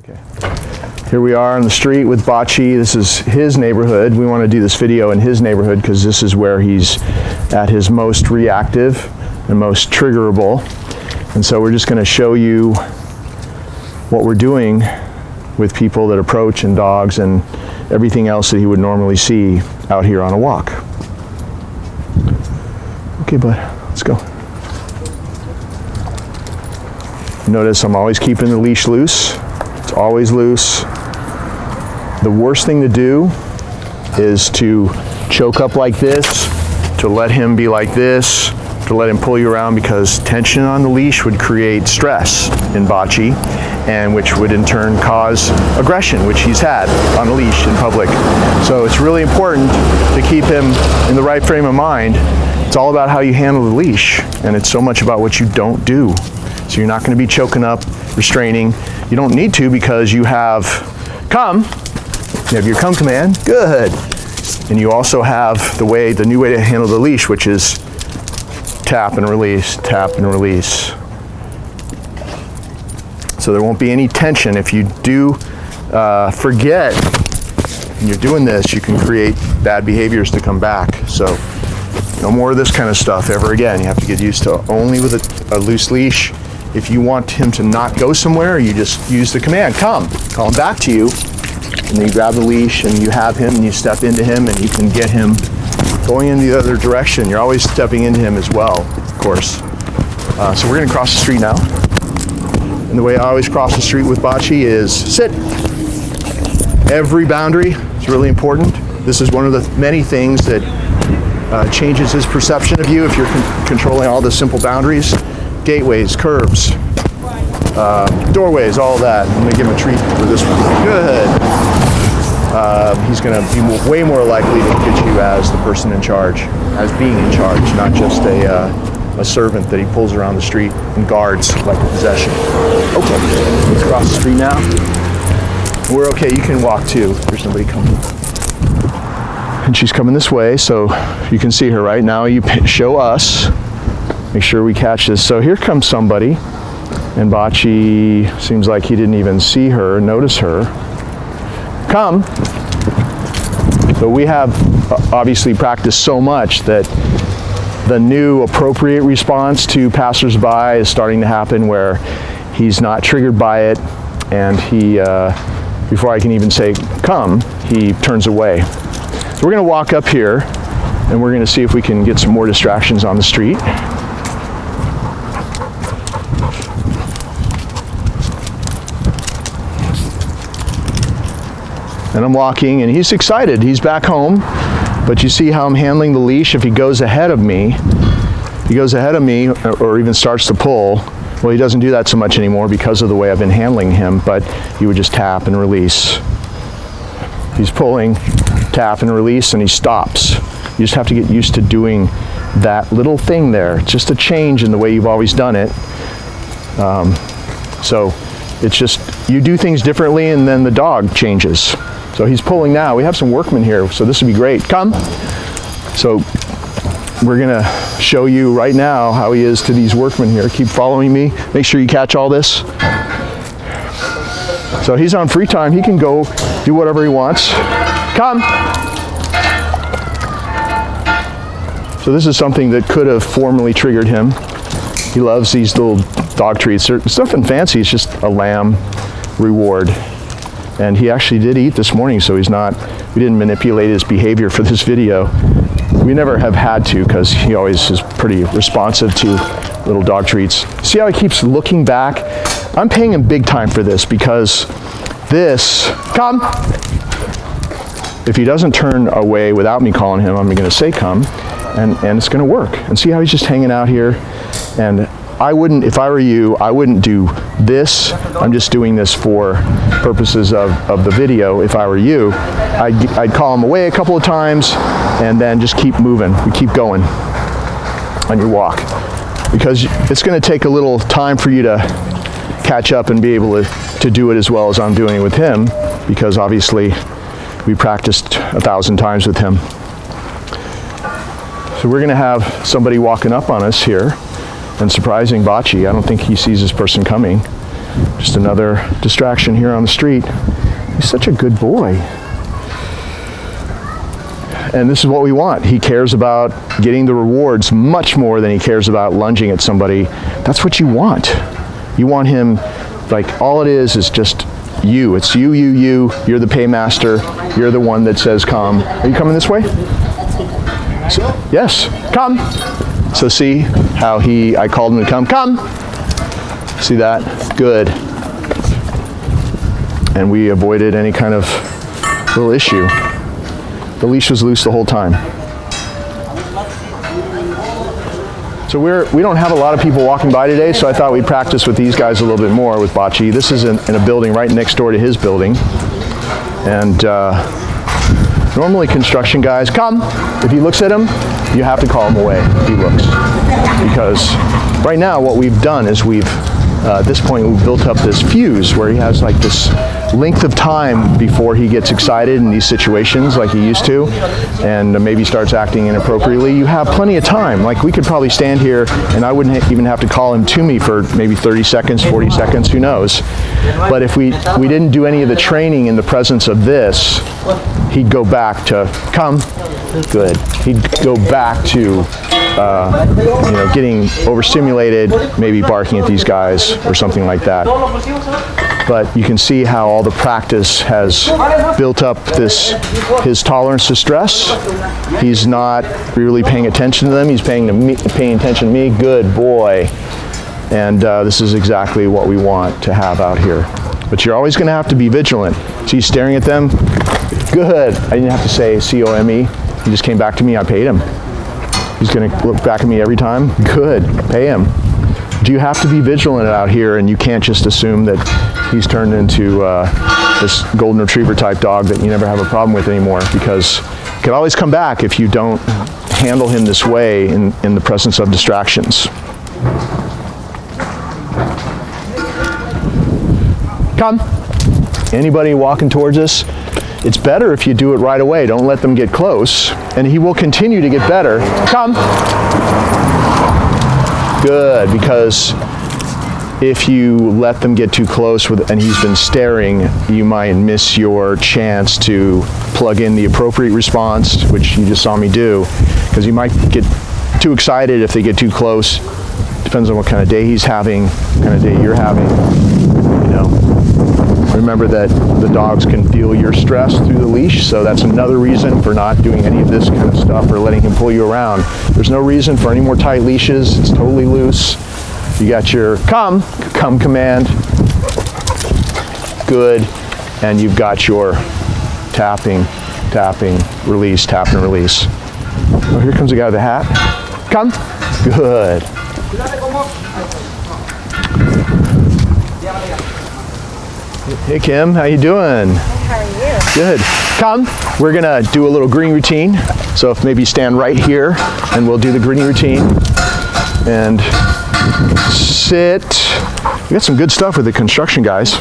Okay. Here we are on the street with Bocce. This is his neighborhood. We want to do this video in his neighborhood because this is where he's at his most reactive and most triggerable. And so we're just going to show you what we're doing with people that approach and dogs and everything else that he would normally see out here on a walk. Okay, bud, let's go. Notice I'm always keeping the leash loose. It's always loose. The worst thing to do is to choke up like this, to let him be like this, to let him pull you around, because tension on the leash would create stress in Bocce, and which would in turn cause aggression, which he's had on a leash in public. So it's really important to keep him in the right frame of mind. It's all about how you handle the leash, and it's so much about what you don't do. So you're not going to be choking up, restraining. You don't need to, because you have come. You have your come command. Good. And you also have the new way to handle the leash, which is tap and release, tap and release. So there won't be any tension. If you do forget and you're doing this, you can create bad behaviors to come back. So no more of this kind of stuff ever again. You have to get used to only with a loose leash. If you want him to not go somewhere, you just use the command, come, call him back to you, and then you grab the leash and you have him and you step into him and you can get him going in the other direction. You're always stepping into him as well, of course. So we're gonna cross the street now. And the way I always cross the street with Bocce is sit. Every boundary is really important. This is one of the many things that changes his perception of you if you're controlling all the simple boundaries. Gateways, curbs, doorways, all of that. I'm gonna give him a treat for this one. Good. He's gonna be way more likely to look at you as the person in charge, as being in charge, not just a servant that he pulls around the street and guards like a possession. Okay, let's cross the street now. We're okay, you can walk too. There's somebody coming. And she's coming this way, so you can see her right now. You show us. Make sure we catch this. So here comes somebody, and Bocce seems like he didn't even see her, notice her. Come. So we have obviously practiced so much that the new appropriate response to passersby is starting to happen, where he's not triggered by it, and he, before I can even say come, he turns away. So we're gonna walk up here, and we're gonna see if we can get some more distractions on the street. And I'm walking, and he's excited. He's back home, but you see how I'm handling the leash. If he goes ahead of me, or even starts to pull, well, he doesn't do that so much anymore because of the way I've been handling him, but he would just tap and release. He's pulling, tap and release, and he stops. You just have to get used to doing that little thing there. It's just a change in the way you've always done it. So it's just, you do things differently, and then the dog changes. So he's pulling now. We have some workmen here, so this would be great. Come. So we're gonna show you right now how he is to these workmen here. Keep following me. Make sure you catch all this. So he's on free time. He can go do whatever he wants. Come. So this is something that could have formerly triggered him. He loves these little dog treats. It's nothing fancy. It's just a lamb reward. And he actually did eat this morning, so we didn't manipulate his behavior for this video. We never have had to, because he always is pretty responsive to little dog treats. See how he keeps looking back? I'm paying him big time for this, because this, come. If he doesn't turn away without me calling him, I'm gonna say come, and it's gonna work. And see how he's just hanging out here? And I wouldn't, if I were you, I wouldn't do this. I'm just doing this for purposes of the video. If I were you, I'd call him away a couple of times and then just keep moving. We keep going on your walk, because it's going to take a little time for you to catch up and be able to do it as well as I'm doing it with him, because obviously we practiced 1,000 times with him. So we're going to have somebody walking up on us here and surprising Bocce. I don't think he sees this person coming. Just another distraction here on the street. He's such a good boy. And this is what we want. He cares about getting the rewards much more than he cares about lunging at somebody. That's what you want. You want him, like, all it is just you. It's you. You're the paymaster. You're the one that says come. Are you coming this way? So, yes, come. So see how I called him to come. Come. See that? Good. And we avoided any kind of little issue. The leash was loose the whole time. So we don't have a lot of people walking by today, so I thought we'd practice with these guys a little bit more with Bocce. This is in a building right next door to his building. And normally construction guys, come. If he looks at him, you have to call him away if he looks. Because right now what we've done is at this point we've built up this fuse where he has like this length of time before he gets excited in these situations like he used to, and maybe starts acting inappropriately. You have plenty of time. Like, we could probably stand here and I wouldn't even have to call him to me for maybe 30 seconds, 40 seconds, who knows. But if we didn't do any of the training in the presence of this, he'd go back to come. Good. He'd go back to getting overstimulated, maybe barking at these guys or something like that. But you can see how all the practice has built up his tolerance to stress. He's not really paying attention to them. He's paying attention to me. Good boy. And this is exactly what we want to have out here. But you're always going to have to be vigilant. So he's staring at them. Good. I didn't have to say C-O-M-E. He just came back to me. I paid him. He's going to look back at me every time. Good. Pay him. Do you have to be vigilant out here, and you can't just assume that he's turned into this golden retriever type dog that you never have a problem with anymore, because he could always come back if you don't handle him this way in the presence of distractions. Come. Anybody walking towards us, it's better if you do it right away. Don't let them get close, and he will continue to get better. Come. Good, because if you let them get too close and he's been staring, you might miss your chance to plug in the appropriate response, which you just saw me do, because you might get too excited if they get too close. Depends on what kind of day he's having, what kind of day you're having. Remember that the dogs can feel your stress through the leash, so that's another reason for not doing any of this kind of stuff or letting him pull you around. There's no reason for any more tight leashes. It's totally loose. You got your come command. Good. And you've got your tapping, release, tap and release. Oh, here comes the guy with the hat. Come. Good. Hey Kim, how you doing? How are you? Good. Come. We're gonna do a little greeting routine. So if maybe stand right here, and we'll do the greeting routine. And sit. We got some good stuff with the construction guys.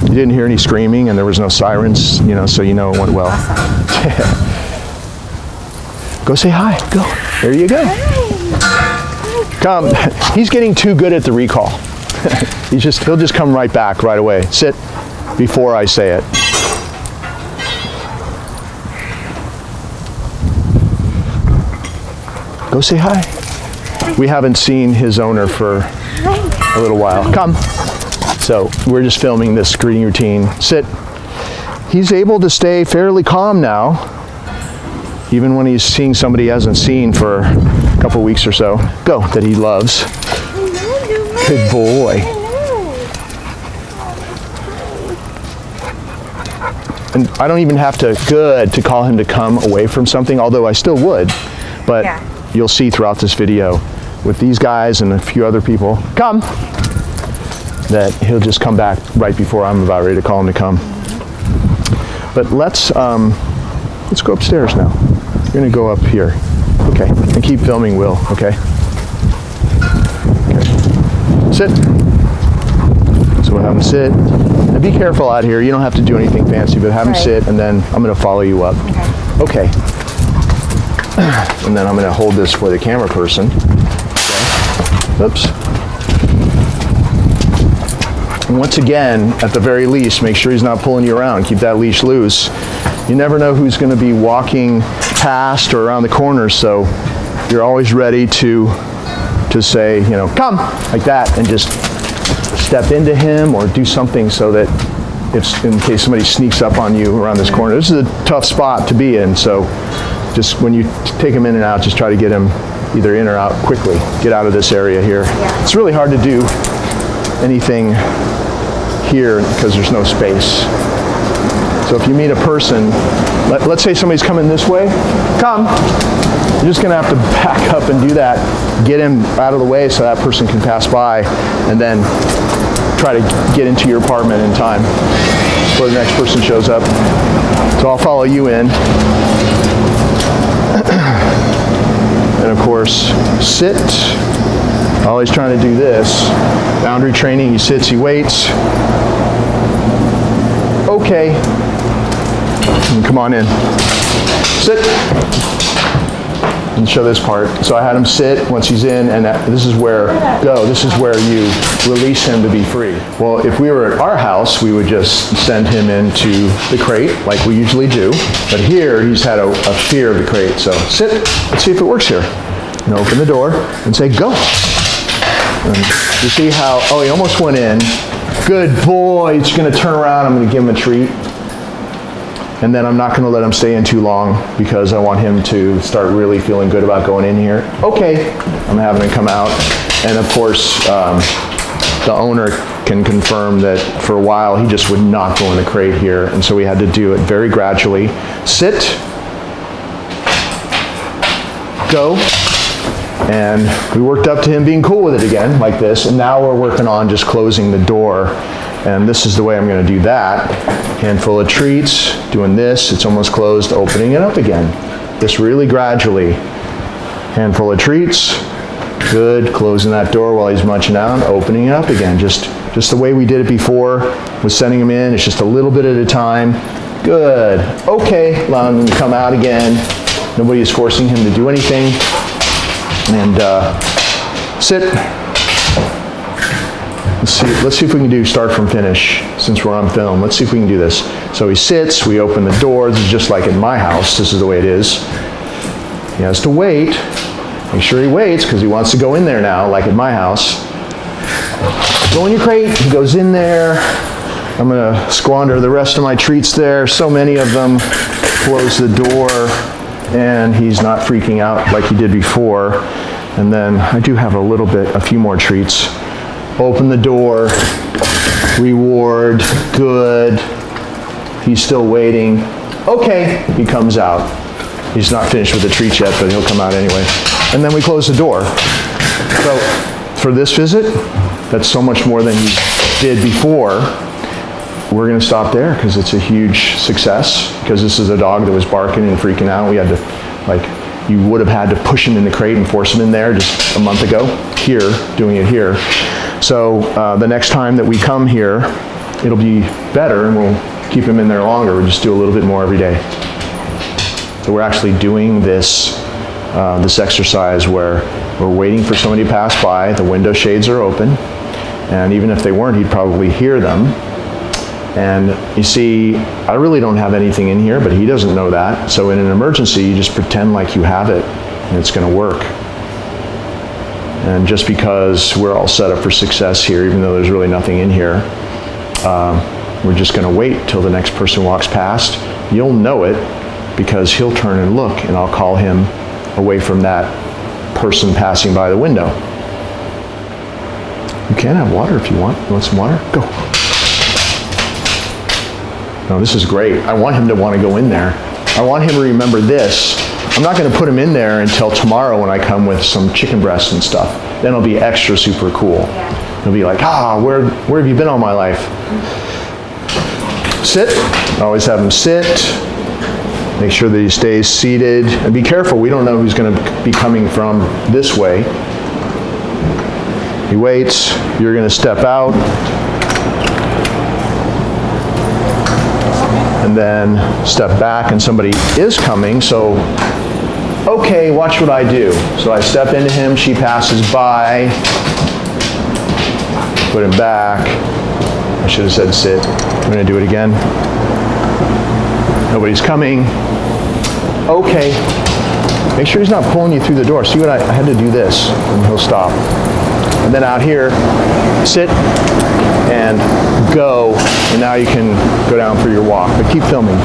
You didn't hear any screaming, and there was no sirens, so you know it went well. Awesome. Go say hi. Go. There you go. Hi. Come. He's getting too good at the recall. He'll just come right back right away. Sit before I say it. Go say hi. We haven't seen his owner for a little while. Come. So we're just filming this greeting routine. Sit. He's able to stay fairly calm now, even when he's seeing somebody he hasn't seen for a couple weeks or so. Go, that he loves. Good boy. And I don't even have to call him to come away from something, although I still would. But yeah, you'll see throughout this video with these guys and a few other people, come, that he'll just come back right before I'm about ready to call him to come. But let's go upstairs now. We're gonna go up here. Okay, and keep filming, Will, okay? Sit. So we'll have him sit. And be careful out here. You don't have to do anything fancy, but have him sit, and then I'm going to follow you up. Okay. And then I'm going to hold this for the camera person. Okay. Oops. And once again, at the very least, make sure he's not pulling you around. Keep that leash loose. You never know who's going to be walking past or around the corner, so you're always ready to say, you know, come, like that, and just step into him or do something so that if in case somebody sneaks up on you around this corner. This is a tough spot to be in, so just when you take him in and out, just try to get him either in or out quickly. Get out of this area here. Yeah. It's really hard to do anything here because there's no space. So if you meet a person, let's say somebody's coming this way, come. You're just gonna have to back up and do that. Get him out of the way so that person can pass by, and then try to get into your apartment in time before the next person shows up. So I'll follow you in. And of course, sit. Always trying to do this. Boundary training, he sits, he waits. Okay. And come on in. Sit. And show this part. So I had him sit once he's in, and this is where you release him to be free. Well, if we were at our house, we would just send him into the crate like we usually do. But here, he's had a fear of the crate. So sit, let's see if it works here. And open the door and say, go. And you see how, oh, he almost went in. Good boy, he's gonna turn around, I'm gonna give him a treat. And then I'm not gonna let him stay in too long because I want him to start really feeling good about going in here. Okay, I'm having him come out. And of course, the owner can confirm that for a while he just would not go in the crate here. And so we had to do it very gradually. Sit, go. And we worked up to him being cool with it again, like this, and now we're working on just closing the door. And this is the way I'm gonna do that. Handful of treats, doing this, it's almost closed, opening it up again. Just really gradually. Handful of treats, good, closing that door while he's munching out, opening it up again. Just the way we did it before, was sending him in, it's just a little bit at a time. Good, okay, allowing him to come out again. Nobody is forcing him to do anything. And sit. Let's see if we can do start from finish since we're on film. Let's see if we can do this. So he sits, we open the door. This is just like in my house. This is the way it is. He has to wait. Make sure he waits because he wants to go in there now, like at my house. Go in your crate. He goes in there. I'm gonna squander the rest of my treats there. So many of them. Close the door. And he's not freaking out like he did before. And then I do have a few more treats. Open the door, reward, good. He's still waiting. Okay, he comes out. He's not finished with the treats yet, but he'll come out anyway. And then we close the door. So for this visit, that's so much more than he did before. We're gonna stop there because it's a huge success, because this is a dog that was barking and freaking out. We had to, you would have had to push him in the crate and force him in there just a month ago. Here, doing it here. So the next time that we come here, it'll be better and we'll keep him in there longer. We'll just do a little bit more every day. So we're actually doing this exercise where we're waiting for somebody to pass by, the window shades are open, and even if they weren't, he'd probably hear them. And you see, I really don't have anything in here, but he doesn't know that. So in an emergency, you just pretend like you have it and it's gonna work. And just because we're all set up for success here, even though there's really nothing in here, we're just gonna wait till the next person walks past. You'll know it because he'll turn and look and I'll call him away from that person passing by the window. You can have water if you want. You want some water? Go. No, this is great. I want him to want to go in there. I want him to remember this. I'm not going to put him in there until tomorrow when I come with some chicken breasts and stuff. Then it'll be extra super cool. He'll be like, where have you been all my life? Sit. I always have him sit. Make sure that he stays seated. And be careful, we don't know who's going to be coming from this way. He waits. You're going to step out. And then step back and somebody is coming, so okay, watch what I do. So I step into him, she passes by, put him back, I should have said sit. I'm gonna do it again. Nobody's coming. Okay. Make sure he's not pulling you through the door. See what I had to do this, and he'll stop. And then out here, sit and go, and now you can go down for your walk, but keep filming.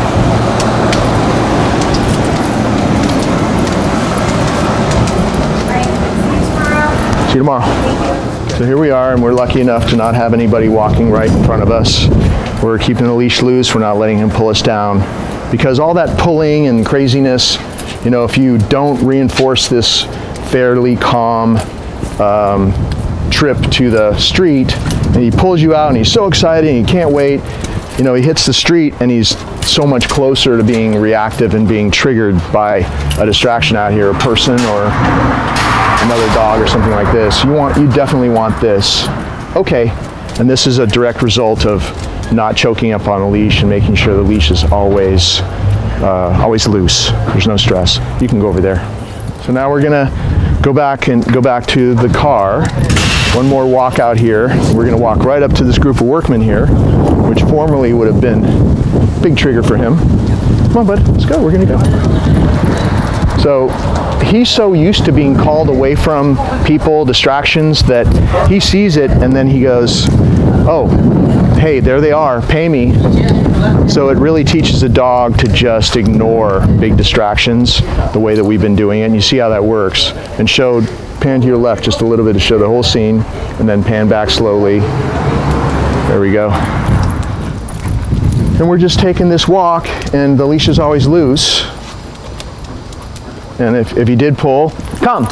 See you tomorrow. So here we are, and we're lucky enough to not have anybody walking right in front of us. We're keeping the leash loose. We're not letting him pull us down. Because all that pulling and craziness, you know, if you don't reinforce this fairly calm trip to the street, and he pulls you out and he's so excited and he can't wait, you know, he hits the street and he's so much closer to being reactive and being triggered by a distraction out here, a person or another dog or something like this. You definitely want this. Okay, and this is a direct result of not choking up on a leash and making sure the leash is always loose. There's no stress. You can go over there. So now we're gonna go back to the car. One more walk out here. We're gonna walk right up to this group of workmen here, which formerly would have been a big trigger for him. Come on, bud, let's go, we're gonna go. So he's so used to being called away from people, distractions, that he sees it and then he goes, oh, hey, there they are, pay me. So it really teaches a dog to just ignore big distractions the way that we've been doing it. And you see how that works. And pan to your left just a little bit to show the whole scene, and then pan back slowly. There we go. And we're just taking this walk, and the leash is always loose. And if he did pull, come.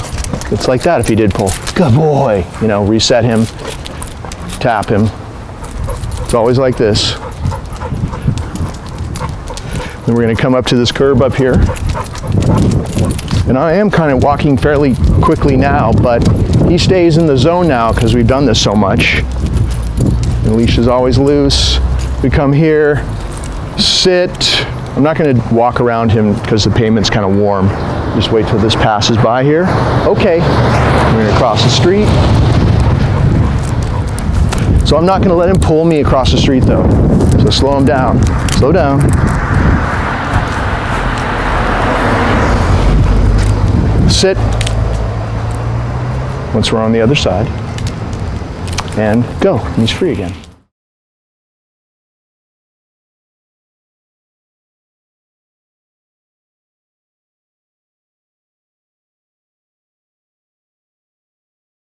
It's like that if he did pull. Good boy. You know, reset him, tap him. It's always like this. Then we're going to come up to this curb up here. And I am kind of walking fairly quickly now, but he stays in the zone now because we've done this so much. The leash is always loose. We come here, sit. I'm not going to walk around him because the pavement's kind of warm. Just wait till this passes by here. Okay, we're going to cross the street. So I'm not going to let him pull me across the street though. So slow him down. Slow down. Sit. Once we're on the other side. And go. And he's free again.